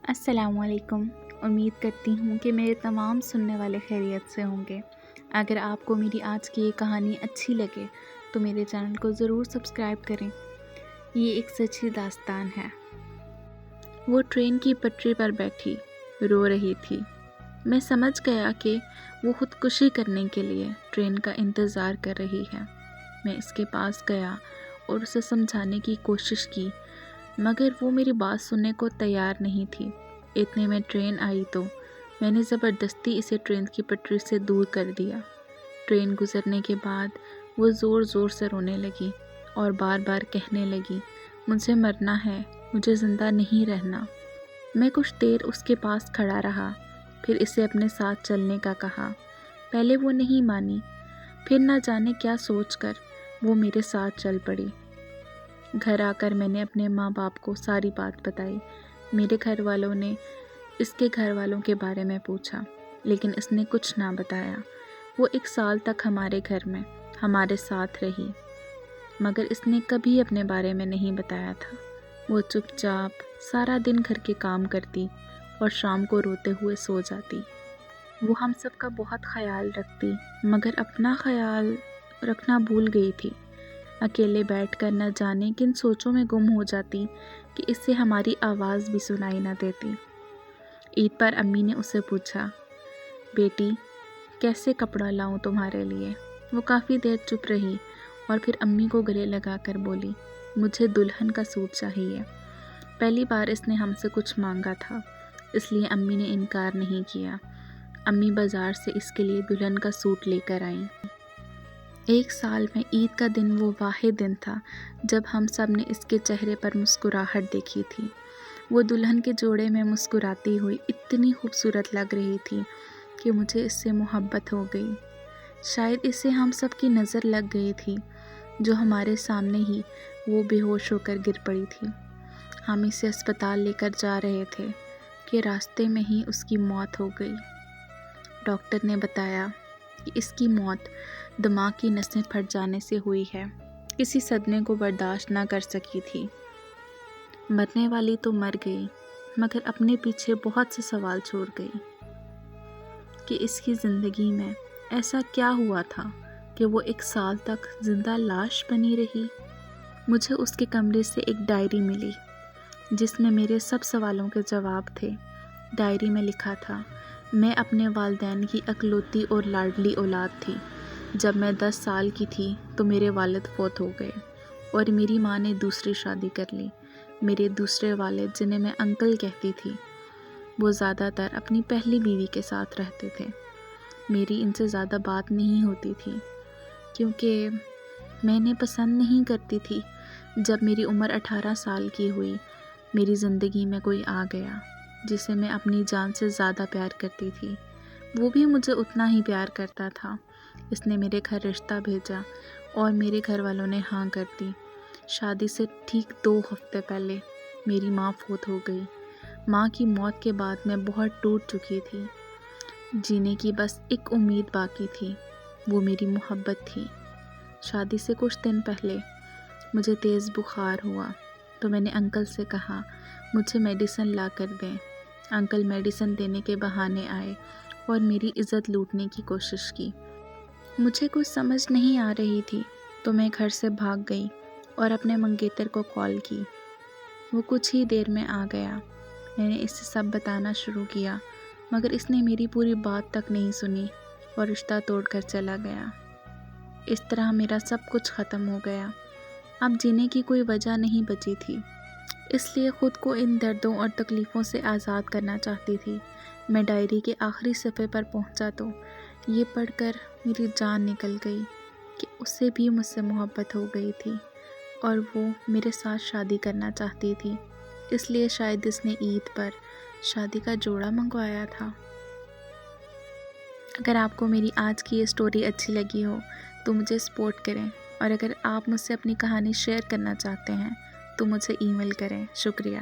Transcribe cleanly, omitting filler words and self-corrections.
السلام علیکم۔ امید کرتی ہوں کہ میرے تمام سننے والے خیریت سے ہوں گے۔ اگر آپ کو میری آج کی یہ کہانی اچھی لگے تو میرے چینل کو ضرور سبسکرائب کریں۔ یہ ایک سچی داستان ہے۔ وہ ٹرین کی پٹری پر بیٹھی رو رہی تھی۔ میں سمجھ گیا کہ وہ خودکشی کرنے کے لیے ٹرین کا انتظار کر رہی ہے۔ میں اس کے پاس گیا اور اسے سمجھانے کی کوشش کی، مگر وہ میری بات سننے کو تیار نہیں تھی۔ اتنے میں ٹرین آئی تو میں نے زبردستی اسے ٹرین کی پٹری سے دور کر دیا۔ ٹرین گزرنے کے بعد وہ زور زور سے رونے لگی اور بار بار کہنے لگی، مجھے مرنا ہے، مجھے زندہ نہیں رہنا۔ میں کچھ دیر اس کے پاس کھڑا رہا، پھر اسے اپنے ساتھ چلنے کا کہا۔ پہلے وہ نہیں مانی، پھر نہ جانے کیا سوچ کر وہ میرے ساتھ چل پڑی۔ گھر آ کر میں نے اپنے ماں باپ کو ساری بات بتائی۔ میرے گھر والوں نے اس کے گھر والوں کے بارے میں پوچھا، لیکن اس نے کچھ نہ بتایا۔ وہ 1 سال تک ہمارے گھر میں ہمارے ساتھ رہی، مگر اس نے کبھی اپنے بارے میں نہیں بتایا تھا۔ وہ چپ چاپ سارا دن گھر کے کام کرتی اور شام کو روتے ہوئے سو جاتی۔ وہ ہم سب کا بہت خیال رکھتی، مگر اپنا خیال رکھنا بھول گئی تھی۔ اکیلے بیٹھ کر نہ جانے کن سوچوں میں گم ہو جاتی کہ اس سے ہماری آواز بھی سنائی نہ دیتی۔ عید پر امی نے اسے پوچھا، بیٹی کیسے کپڑا لاؤں تمہارے لیے؟ وہ کافی دیر چپ رہی اور پھر امی کو گلے لگا کر بولی، مجھے دلہن کا سوٹ چاہیے۔ پہلی بار اس نے ہم سے کچھ مانگا تھا، اس لیے امی نے انکار نہیں کیا۔ امی بازار سے اس کے لیے دلہن کا سوٹ لے کر آئیں۔ 1 سال میں عید کا دن وہ واحد دن تھا جب ہم سب نے اس کے چہرے پر مسکراہٹ دیکھی تھی۔ وہ دلہن کے جوڑے میں مسکراتی ہوئی اتنی خوبصورت لگ رہی تھی کہ مجھے اس سے محبت ہو گئی۔ شاید اسے ہم سب کی نظر لگ گئی تھی، جو ہمارے سامنے ہی وہ بے ہوش ہو کر گر پڑی تھی۔ ہم اسے اسپتال لے کر جا رہے تھے کہ راستے میں ہی اس کی موت ہو گئی۔ ڈاکٹر نے بتایا کہ اس کی موت دماغ کی نسیں پھٹ جانے سے ہوئی ہے۔ کسی صدمے کو برداشت نہ کر سکی تھی۔ مرنے والی تو مر گئی، مگر اپنے پیچھے بہت سے سوال چھوڑ گئی کہ اس کی زندگی میں ایسا کیا ہوا تھا کہ وہ 1 سال تک زندہ لاش بنی رہی۔ مجھے اس کے کمرے سے ایک ڈائری ملی جس میں میرے سب سوالوں کے جواب تھے۔ ڈائری میں لکھا تھا، میں اپنے والدین کی اکلوتی اور لاڈلی اولاد تھی۔ جب میں 10 سال کی تھی تو میرے والد فوت ہو گئے اور میری ماں نے دوسری شادی کر لی۔ میرے دوسرے والد، جنہیں میں انکل کہتی تھی، وہ زیادہ تر اپنی پہلی بیوی کے ساتھ رہتے تھے۔ میری ان سے زیادہ بات نہیں ہوتی تھی کیونکہ میں انہیں پسند نہیں کرتی تھی۔ جب میری عمر 18 سال کی ہوئی، میری زندگی میں کوئی آ گیا جسے میں اپنی جان سے زیادہ پیار کرتی تھی۔ وہ بھی مجھے اتنا ہی پیار کرتا تھا۔ اس نے میرے گھر رشتہ بھیجا اور میرے گھر والوں نے ہاں کر دی۔ شادی سے ٹھیک 2 ہفتے پہلے میری ماں فوت ہو گئی۔ ماں کی موت کے بعد میں بہت ٹوٹ چکی تھی۔ جینے کی بس ایک امید باقی تھی، وہ میری محبت تھی۔ شادی سے کچھ دن پہلے مجھے تیز بخار ہوا تو میں نے انکل سے کہا، مجھے میڈیسن لا کر دیں۔ انکل میڈیسن دینے کے بہانے آئے اور میری عزت لوٹنے کی کوشش کی۔ مجھے کچھ سمجھ نہیں آ رہی تھی تو میں گھر سے بھاگ گئی اور اپنے منگیتر کو کال کی۔ وہ کچھ ہی دیر میں آ گیا۔ میں نے اسے سب بتانا شروع کیا، مگر اس نے میری پوری بات تک نہیں سنی اور رشتہ توڑ کر چلا گیا۔ اس طرح میرا سب کچھ ختم ہو گیا۔ اب جینے کی کوئی وجہ نہیں بچی تھی، اس لیے خود کو ان دردوں اور تکلیفوں سے آزاد کرنا چاہتی تھی۔ میں ڈائری کے آخری صفحے پر پہنچا تو یہ پڑھ کر میری جان نکل گئی کہ اسے بھی مجھ سے محبت ہو گئی تھی اور وہ میرے ساتھ شادی کرنا چاہتی تھی۔ اس لیے شاید اس نے عید پر شادی کا جوڑا منگوایا تھا۔ اگر آپ کو میری آج کی یہ سٹوری اچھی لگی ہو تو مجھے سپورٹ کریں، اور اگر آپ مجھ سے اپنی کہانی شیئر کرنا چاہتے ہیں تو مجھے ای میل کریں۔ شکریہ۔